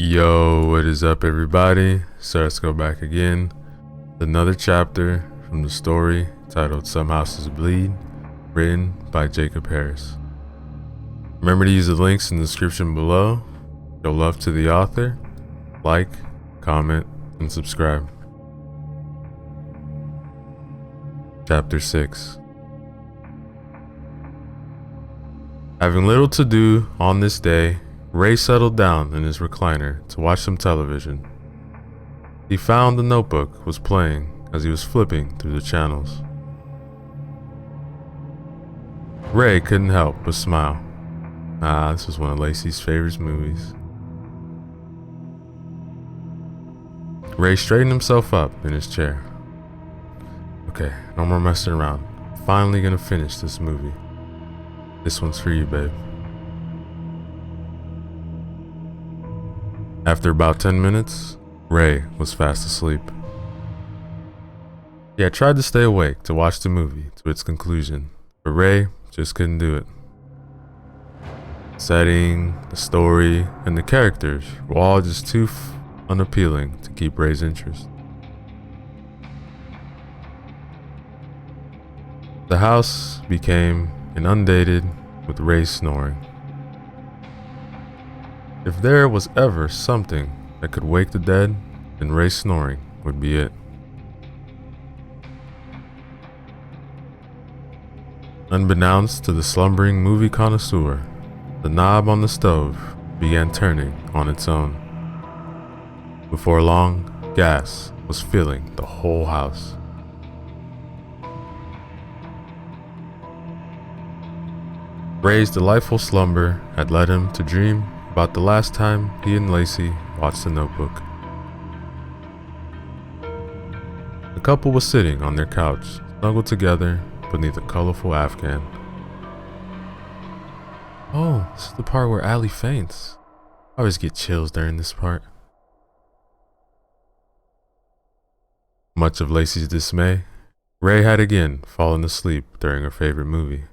Yo, what is up, everybody? So let's go back again. Another chapter from the story titled Some Houses Bleed, written by Jacob Harris. Remember to use the links in the description below. Show love to the author. Like, comment, and subscribe. Chapter 6. Having little to do on this day, Ray settled down in his recliner to watch some television. He found the notebook was playing as he was flipping through the channels. Ray couldn't help but smile. This was one of Lacey's favorite movies. Ray straightened himself up in his chair. Okay, no more messing around. Finally gonna finish this movie. This one's for you, babe. After about 10 minutes, Ray was fast asleep. He had tried to stay awake to watch the movie to its conclusion, but Ray just couldn't do it. The setting, the story, and the characters were all just too unappealing to keep Ray's interest. The house became inundated with Ray snoring. If there was ever something that could wake the dead, then Ray snoring would be it. Unbeknownst to the slumbering movie connoisseur, the knob on the stove began turning on its own. Before long, gas was filling the whole house. Ray's delightful slumber had led him to dream about the last time he and Lacey watched The Notebook. The couple was sitting on their couch, snuggled together beneath a colorful Afghan. Oh, this is the part where Allie faints. I always get chills during this part. Much of Lacey's dismay, Ray had again fallen asleep during her favorite movie.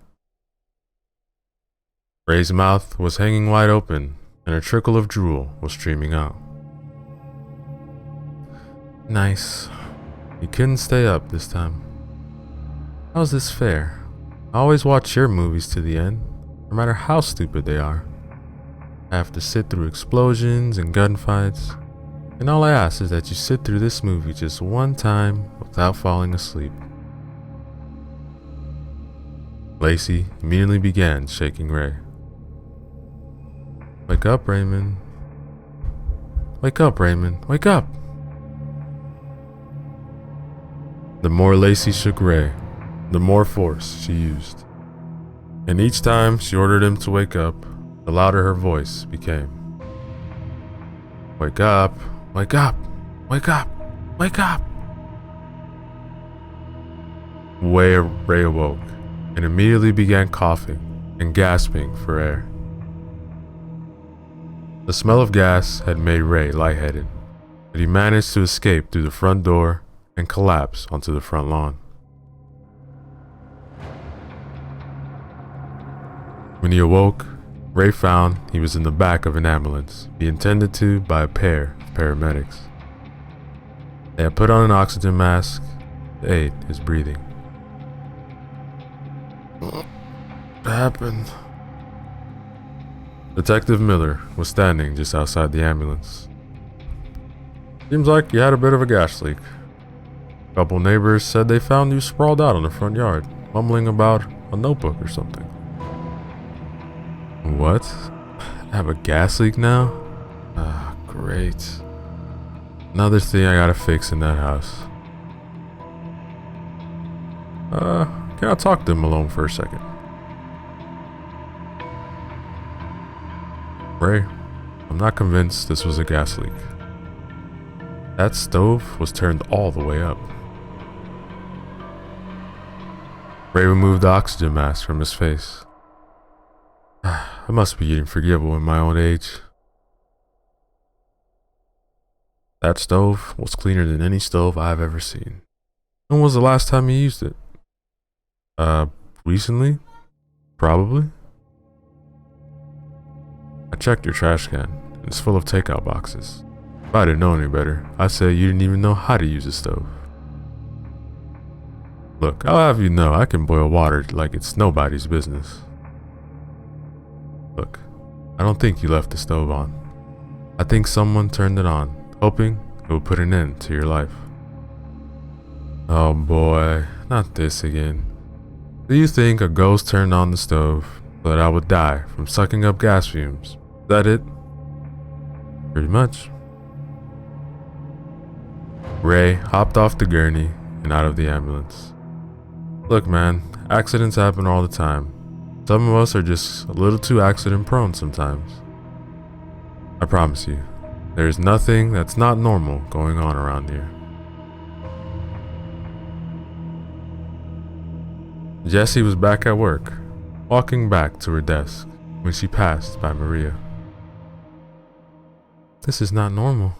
Ray's mouth was hanging wide open, and a trickle of drool was streaming out. Nice. You couldn't stay up this time. How's this fair? I always watch your movies to the end, no matter how stupid they are. I have to sit through explosions and gunfights, and all I ask is that you sit through this movie just one time without falling asleep. Lacey immediately began shaking Ray. Wake up, Raymond. Wake up, Raymond. Wake up! The more Lacey shook Ray, the more force she used. And each time she ordered him to wake up, the louder her voice became. Wake up! Wake up! Wake up! Wake up! Ray awoke and immediately began coughing and gasping for air. The smell of gas had made Ray lightheaded, but he managed to escape through the front door and collapse onto the front lawn. When he awoke, Ray found he was in the back of an ambulance, being tended to by a pair of paramedics. They had put on an oxygen mask to aid his breathing. What happened? Detective Miller was standing just outside the ambulance. Seems like you had a bit of a gas leak. A couple neighbors said they found you sprawled out in the front yard, mumbling about a notebook or something. What? I have a gas leak now? Great. Another thing I gotta fix in that house. Can I talk to him alone for a second? Ray, I'm not convinced this was a gas leak. That stove was turned all the way up. Ray removed the oxygen mask from his face. I must be getting forgivable in my own age. That stove was cleaner than any stove I've ever seen. When was the last time you used it? Recently? Probably. I checked your trash can, and It's full of takeout boxes. If I didn't know any better, I'd say you didn't even know how to use a stove. Look, I'll have you know I can boil water like it's nobody's business. Look, I don't think you left the stove on. I think someone turned it on, hoping it would put an end to your life. Oh boy, not this again. Do you think a ghost turned on the stove so that I would die from sucking up gas fumes? Is that it? Pretty much. Ray hopped off the gurney and out of the ambulance. Look man, accidents happen all the time. Some of us are just a little too accident prone sometimes. I promise you, there is nothing that's not normal going on around here. Jessie was back at work, walking back to her desk when she passed by Maria. This is not normal.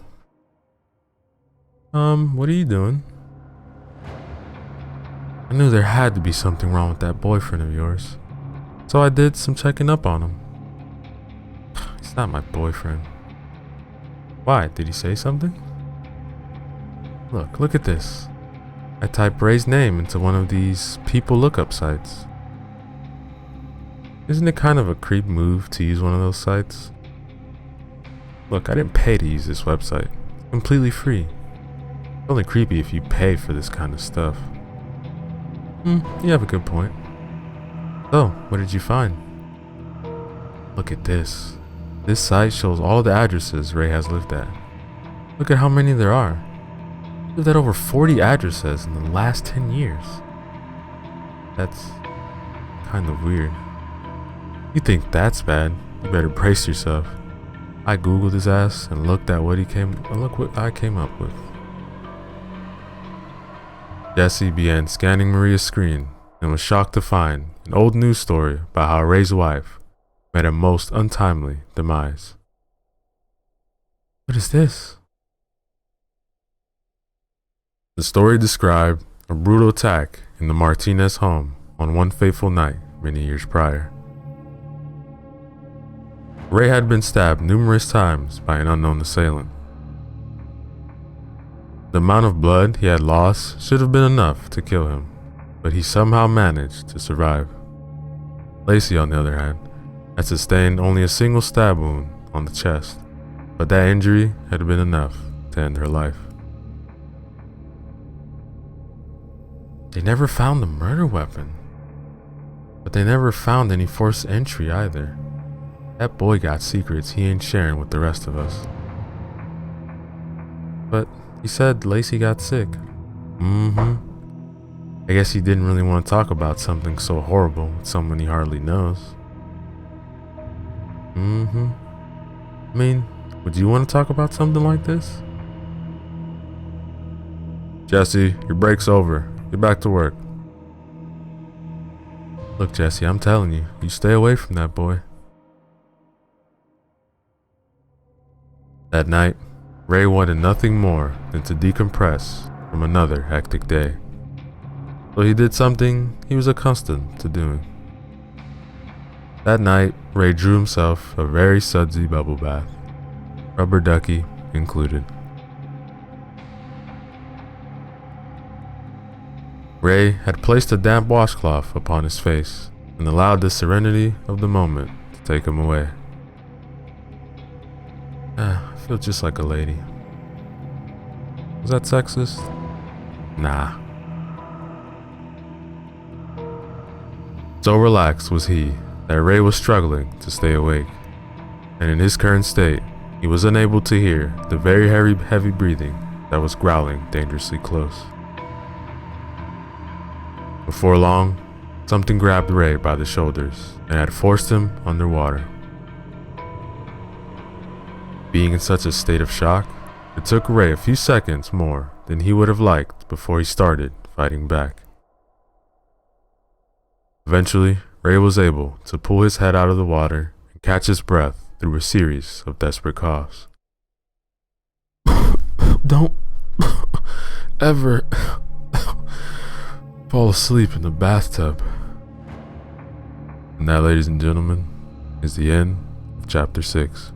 What are you doing? I knew there had to be something wrong with that boyfriend of yours, so I did some checking up on him. He's not my boyfriend. Why? Did he say something? Look at this. I typed Ray's name into one of these people lookup sites. Isn't it kind of a creep move to use one of those sites? Look, I didn't pay to use this website. It's completely free. It's only creepy if you pay for this kind of stuff. You have a good point. So, what did you find? Look at this. This site shows all the addresses Ray has lived at. Look at how many there are. He lived at over 40 addresses in the last 10 years. That's kind of weird. You think that's bad? You better brace yourself. I googled his ass and looked at what I came up with. Jessie began scanning Maria's screen and was shocked to find an old news story about how Ray's wife met a most untimely demise. What is this? The story described a brutal attack in the Martinez home on one fateful night many years prior. Ray had been stabbed numerous times by an unknown assailant. The amount of blood he had lost should have been enough to kill him, but he somehow managed to survive. Lacey, on the other hand, had sustained only a single stab wound on the chest, but that injury had been enough to end her life. They never found the murder weapon, but they never found any forced entry either. That boy got secrets he ain't sharing with the rest of us. But he said Lacey got sick. I guess he didn't really want to talk about something so horrible with someone he hardly knows. I mean, would you want to talk about something like this? Jessie, your break's over. Get back to work. Look, Jessie, I'm telling you, you stay away from that boy. That night, Ray wanted nothing more than to decompress from another hectic day. So he did something he was accustomed to doing. That night, Ray drew himself a very sudsy bubble bath, rubber ducky included. Ray had placed a damp washcloth upon his face and allowed the serenity of the moment to take him away. I feel just like a lady. Was that sexist? Nah. So relaxed was he that Ray was struggling to stay awake, and in his current state, he was unable to hear the very heavy breathing that was growling dangerously close. Before long, something grabbed Ray by the shoulders and had forced him underwater. Being in such a state of shock, it took Ray a few seconds more than he would have liked before he started fighting back. Eventually, Ray was able to pull his head out of the water and catch his breath through a series of desperate coughs. Don't ever fall asleep in the bathtub. And that, ladies and gentlemen, is the end of chapter 6.